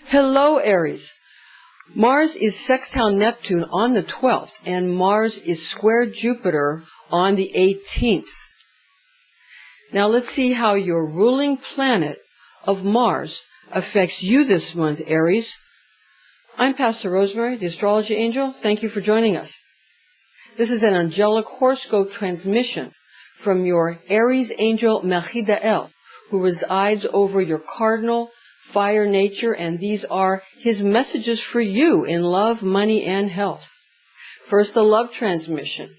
Hello, Aries. Mars is sextile Neptune on the 12th, and Mars is square Jupiter on the 18th. Now let's see how your ruling planet of Mars affects you this month, Aries. I'm Pastor Rosemary, the Astrology Angel. Thank you for joining us. This is an angelic horoscope transmission from your Aries angel Melchidael, who resides over your cardinal fire nature, and these are his messages for you in love, money, and health. First, the love transmission.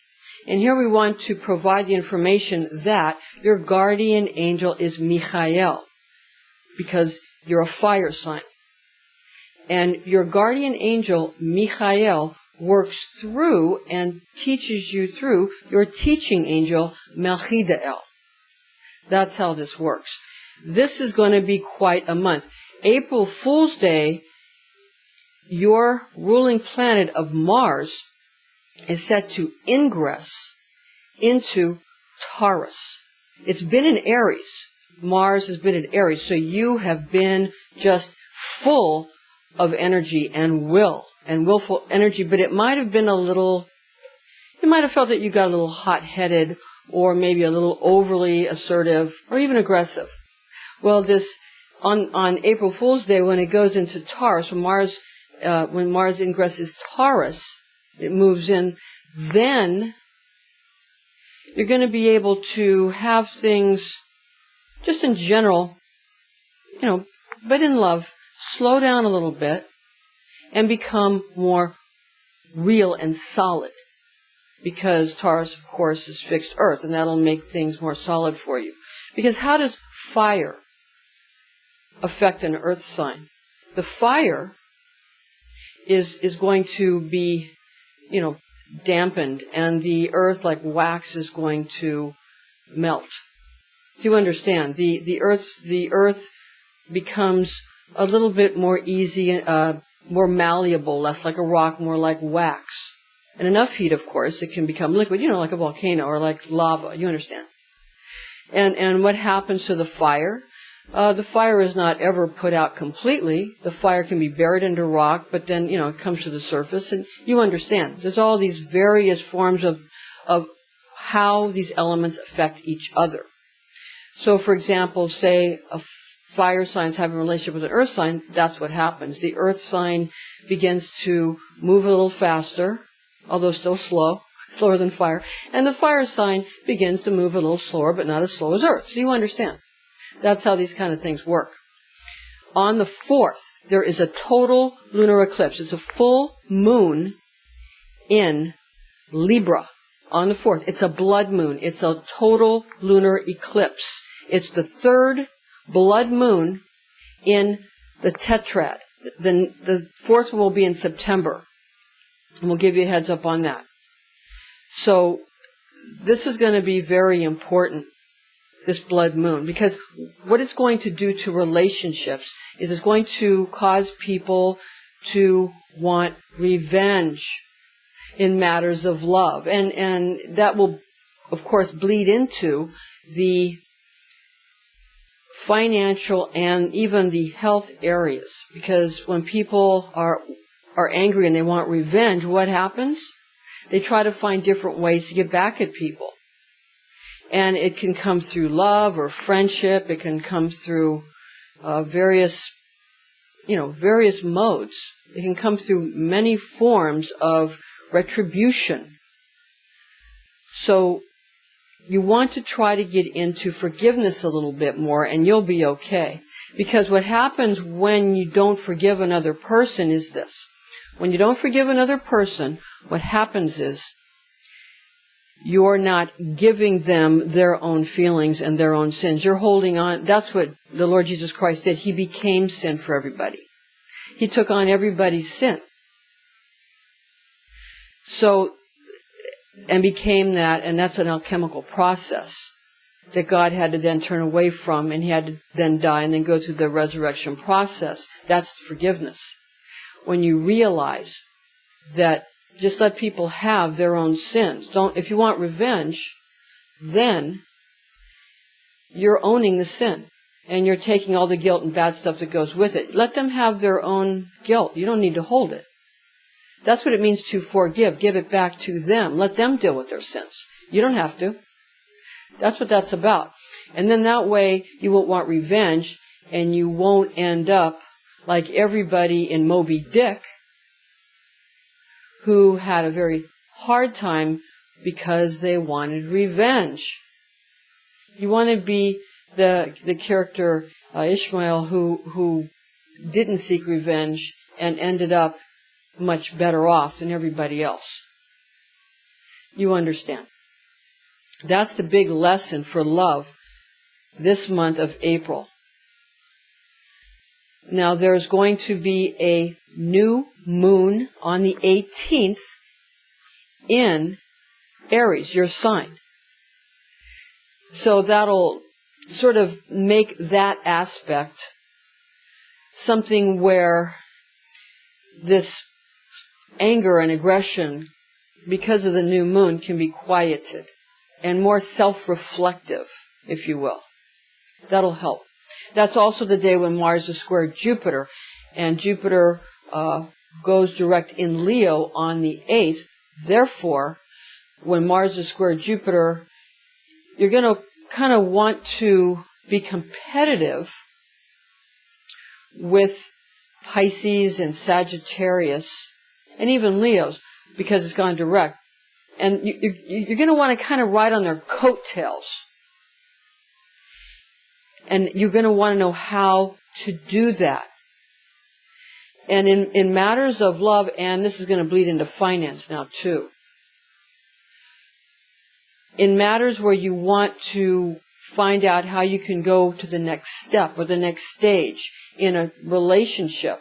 And here we want to provide the information that your guardian angel is Michael, because you're a fire sign. And your guardian angel, Michael, works through and teaches you through your teaching angel, Melchidael. That's how this works. This is going to be quite a month. April Fool's Day, your ruling planet of Mars is set to ingress into Taurus. It's been in Aries. Mars has been in Aries, so you have been just full of energy and will and willful energy, but it might have been you might have felt that you got a little hot-headed or maybe a little overly assertive or even aggressive. Well, this on April Fool's Day, when it goes into Taurus, when Mars ingresses Taurus, it moves in, then you're going to be able to have things just in general, but in love, slow down a little bit and become more real and solid, because Taurus, of course, is fixed earth, and that'll make things more solid for you. Because how does fire affect an earth sign? The fire is going to be, dampened, and the earth, like wax, is going to melt. So you understand, the earth becomes a little bit more easy, more malleable, less like a rock, more like wax. And enough heat, of course, it can become liquid, like a volcano or like lava. You understand? And what happens to the fire? The fire is not ever put out completely. The fire can be buried under rock, but then, it comes to the surface, and you understand. There's all these various forms of how these elements affect each other. So, for example, say a fire sign having a relationship with an earth sign, that's what happens. The earth sign begins to move a little faster, although still slower than fire, and the fire sign begins to move a little slower, but not as slow as earth. So you understand. That's how these kind of things work. On the 4th, there is a total lunar eclipse. It's a full moon in Libra on the 4th. It's a blood moon. It's a total lunar eclipse. It's the 3rd blood moon in the tetrad. The 4th one will be in September. And we'll give you a heads up on that. So this is going to be very important, this blood moon, because what it's going to do to relationships is it's going to cause people to want revenge in matters of love. And that will, of course, bleed into the financial and even the health areas. Because when people are angry and they want revenge, what happens? They try to find different ways to get back at people. And it can come through love or friendship. It can come through various modes. It can come through many forms of retribution. So you want to try to get into forgiveness a little bit more, and you'll be okay. Because what happens when you don't forgive another person is this. When you don't forgive another person, what happens is you're not giving them their own feelings and their own sins. You're holding on. That's what the Lord Jesus Christ did. He became sin for everybody. He took on everybody's sin. So, and became that, and that's an alchemical process that God had to then turn away from, and he had to then die and then go through the resurrection process. That's forgiveness. When you realize that just let people have their own sins. If you want revenge, then you're owning the sin. and you're taking all the guilt and bad stuff that goes with it. Let them have their own guilt. You don't need to hold it. That's what it means to forgive. Give it back to them. Let them deal with their sins. You don't have to. That's what that's about. And then that way you won't want revenge, and you won't end up like everybody in Moby Dick, who had a very hard time because they wanted revenge. You want to be the character Ishmael who didn't seek revenge and ended up much better off than everybody else. You understand. That's the big lesson for love this month of April. Now there's going to be a new moon on the 18th in Aries, your sign. So that'll sort of make that aspect something where this anger and aggression, because of the new moon, can be quieted and more self-reflective, if you will. That'll help. That's also the day when Mars is square Jupiter, and Jupiter goes direct in Leo on the 8th. Therefore, when Mars is square Jupiter, you're going to kind of want to be competitive with Pisces and Sagittarius, and even Leos, because it's gone direct. And you're going to want to kind of ride on their coattails. And you're going to want to know how to do that. And in matters of love, and this is going to bleed into finance now too. In matters where you want to find out how you can go to the next step or the next stage in a relationship,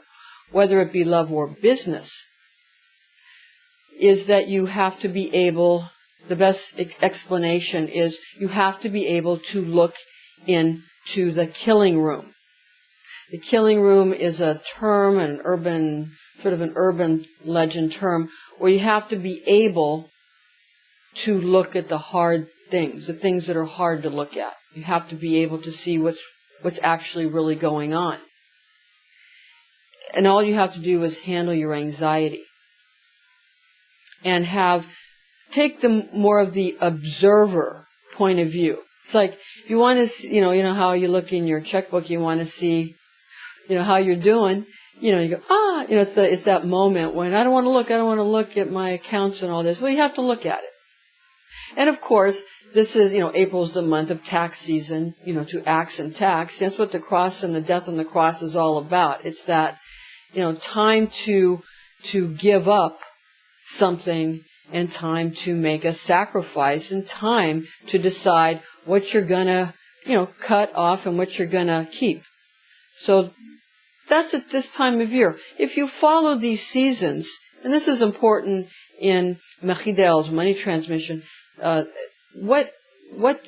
whether it be love or business, is that you have to be able, the best explanation is you have to be able to look into the killing room. The killing room is a term, an urban legend term, where you have to be able to look at the hard things, the things that are hard to look at. You have to be able to see what's actually really going on. And all you have to do is handle your anxiety. And take more of the observer point of view. It's like, if you want to see, you know how you look in your checkbook, you want to see, how you're doing, you go, it's that moment when I don't want to look at my accounts and all this. Well, you have to look at it. And of course, this is, April's the month of tax season, to axe and tax. That's what the cross and the death on the cross is all about. It's that, time to give up something, and time to make a sacrifice, and time to decide what you're gonna, cut off and what you're gonna keep. So that's at this time of year. If you follow these seasons, and this is important in Melchidael's money transmission, what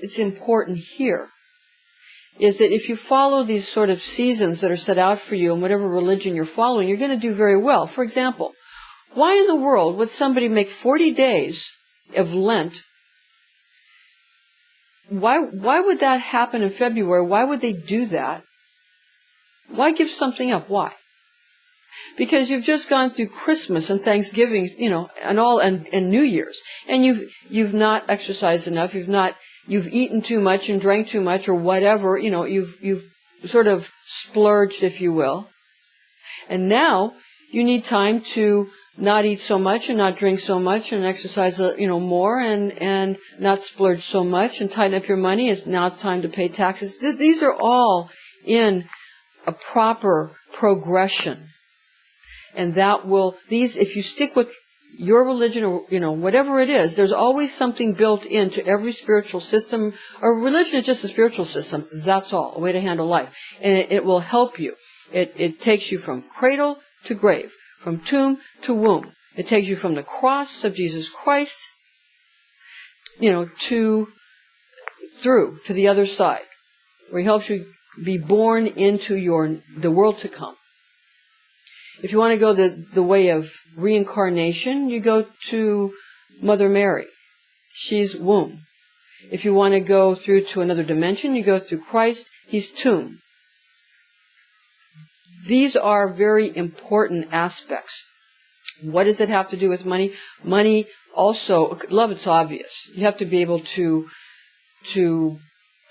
is important here is that if you follow these sort of seasons that are set out for you in whatever religion you're following, you're going to do very well. For example, why in the world would somebody make 40 days of Lent? Why would that happen in February? Why would they do that? Why give something up? Why? Because you've just gone through Christmas and Thanksgiving, and New Year's, and you've not exercised enough. You've eaten too much and drank too much, or whatever. You've sort of splurged, if you will, and now you need time to not eat so much and not drink so much and exercise, more and not splurge so much and tighten up your money. Now it's time to pay taxes. These are all in a proper progression. And if you stick with your religion or, whatever it is, there's always something built into every spiritual system. A religion is just a spiritual system. That's all, a way to handle life. And it will help you. It takes you from cradle to grave, from tomb to womb. It takes you from the cross of Jesus Christ, through to the other side, where he helps you be born into the world to come. If you want to go the way of reincarnation, you go to Mother Mary. She's womb. If you want to go through to another dimension, you go through Christ he's tomb. These are very important aspects. What does it have to do with money? Money also, love, it's obvious. You have to be able to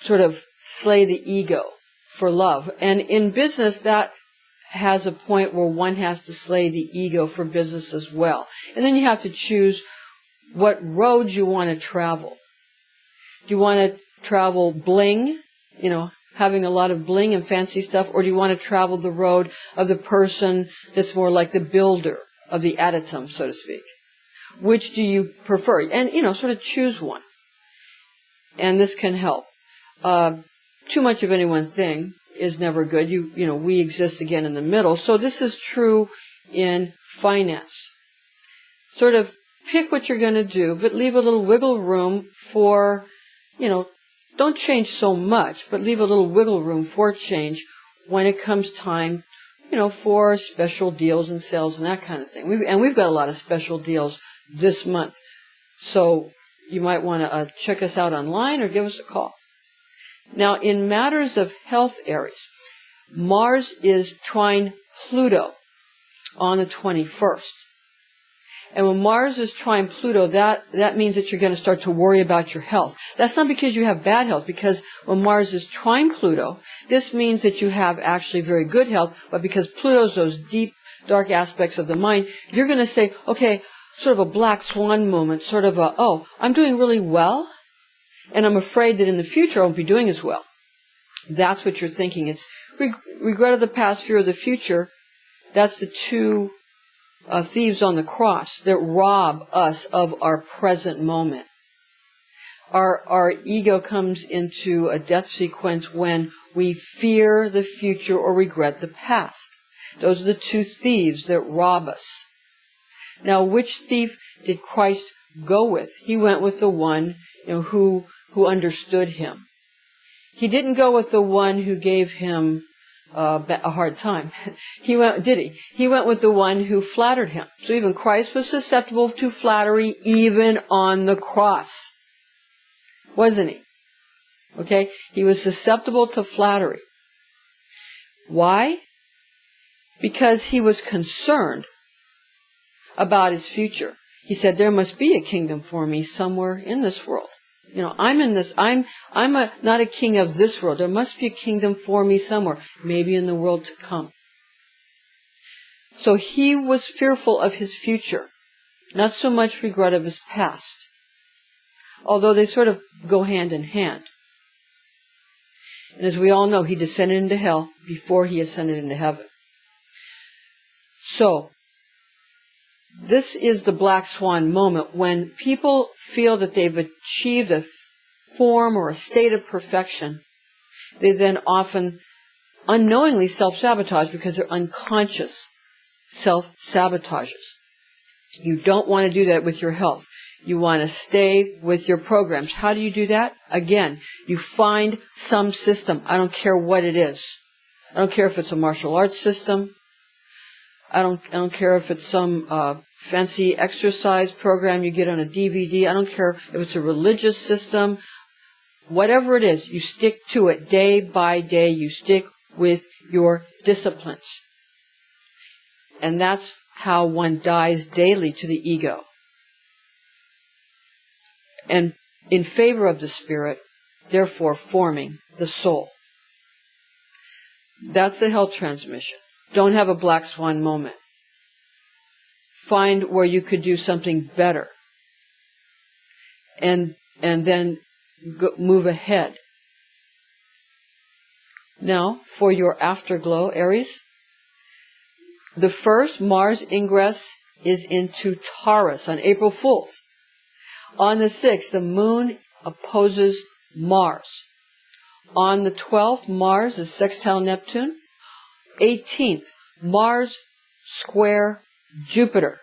sort of slay the ego for love. And in business, that has a point where one has to slay the ego for business as well. And then you have to choose what road you want to travel. Do you want to travel bling, having a lot of bling and fancy stuff, or do you want to travel the road of the person that's more like the builder of the adytum, so to speak? Which do you prefer? And, sort of choose one. And this can help. Too much of any one thing is never good. We exist again in the middle. So this is true in finance. Sort of pick what you're going to do, but leave a little wiggle room for, don't change so much, but leave a little wiggle room for change when it comes time, for special deals and sales and that kind of thing. We've got a lot of special deals this month. So you might want to check us out online or give us a call. Now, in matters of health, Aries, Mars is trine Pluto on the 21st. And when Mars is trine Pluto, that means that you're going to start to worry about your health. That's not because you have bad health, because when Mars is trine Pluto, this means that you have actually very good health, but because Pluto's those deep, dark aspects of the mind, you're going to say, okay, sort of a black swan moment, sort of I'm doing really well, and I'm afraid that in the future I won't be doing as well. That's what you're thinking. It's regret of the past, fear of the future. That's the two thieves on the cross that rob us of our present moment. Our ego comes into a death sequence when we fear the future or regret the past. Those are the two thieves that rob us. Now, which thief did Christ go with? He went with the one, who understood him. He didn't go with the one who gave him a hard time. He went with the one who flattered him. So even Christ was susceptible to flattery even on the cross. Wasn't he? Okay? He was susceptible to flattery. Why? Because he was concerned about his future. He said, there must be a kingdom for me somewhere in this world. I'm in this, I'm not a king of this world. There must be a kingdom for me somewhere, maybe in the world to come. So he was fearful of his future, not so much regret of his past, although they sort of go hand in hand. And as we all know, he descended into hell before he ascended into heaven. So, this is the black swan moment when people feel that they've achieved a form or a state of perfection. They then often unknowingly self-sabotage because they're unconscious self-sabotages. You don't want to do that with your health. You want to stay with your programs. How do you do that? Again, you find some system. I don't care what it is. I don't care if it's a martial arts system. I don't care if it's some fancy exercise program you get on a DVD. I don't care if it's a religious system. Whatever it is, you stick to it day by day. You stick with your disciplines. And that's how one dies daily to the ego. And in favor of the spirit, therefore forming the soul. That's the health transmission. Don't have a black swan moment. Find where you could do something better. And then move ahead. Now, for your afterglow, Aries. The first Mars ingress is into Taurus on April Fool's. On the 6th, the moon opposes Mars. On the 12th, Mars is sextile Neptune. 18th, Mars square Jupiter.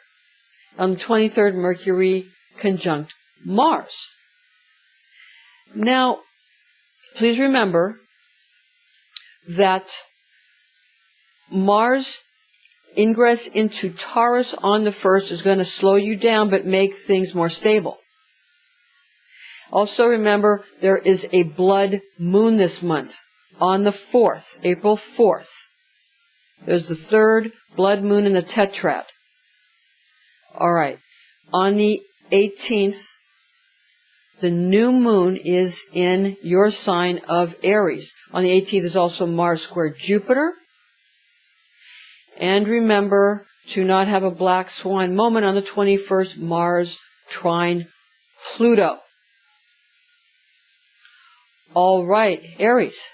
On the 23rd, Mercury conjunct Mars. Now, please remember that Mars ingress into Taurus on the 1st is going to slow you down but make things more stable. Also remember, there is a blood moon this month on the 4th, April 4th. There's the third blood moon in the tetrad. All right. On the 18th, the new moon is in your sign of Aries. On the 18th is also Mars square Jupiter. And remember to not have a black swan moment on the 21st, Mars trine Pluto. All right, Aries.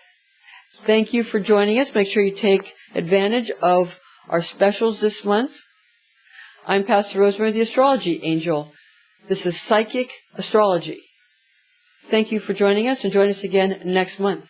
Thank you for joining us. Make sure you take advantage of our specials this month. I'm Pastor Rosemary, the Astrology Angel. This is Psychic Astrology. Thank you for joining us, and join us again next month.